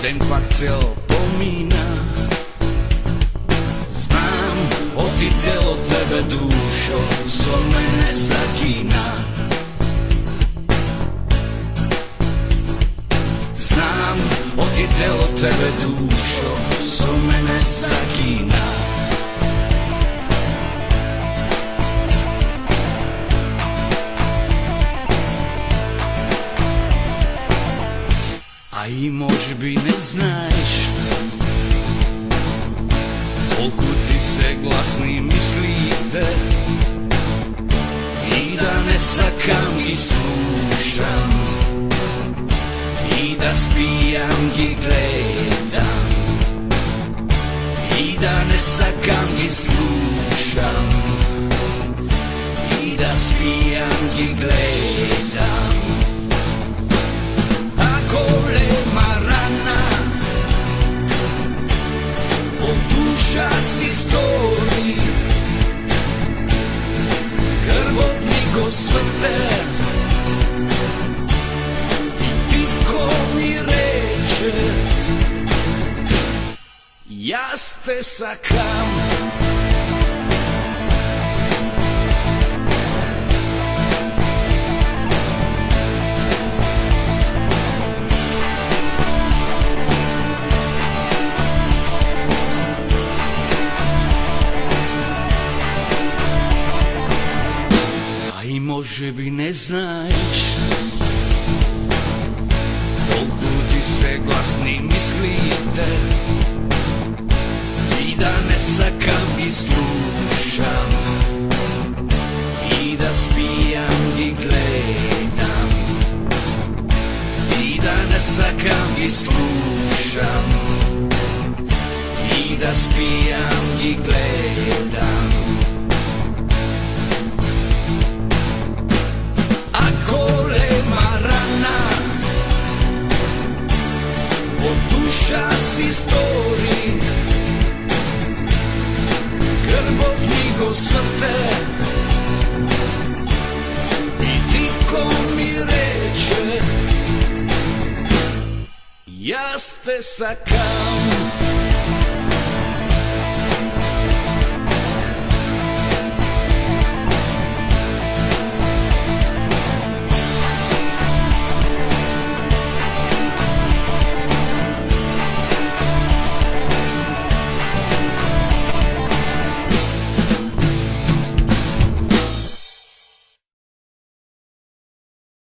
ten pak chcel pomína. Znam odtiaľ od tebe dušo, som mene zakína. Znam odtiaľ od tebe dušo, som mene zakína. Aj може би не знаеш колко ти се гласни мислите и да не сакам ги слушам и да спиям ги гледам и да не сакам ги слушам и да спиям ги гледам. Golema rana od duša si stori, krvotni go svrte i tisko mi reče ja te sakam. Može bi ne znaš koliko ti se glasni mislite i da ne sakam i slušam i da spijam i gledam i da ne sakam i slušam i da spijam i gledam. Golema rana od duša si stori, krvotni go svrte i tiho mi reče ja te sakam.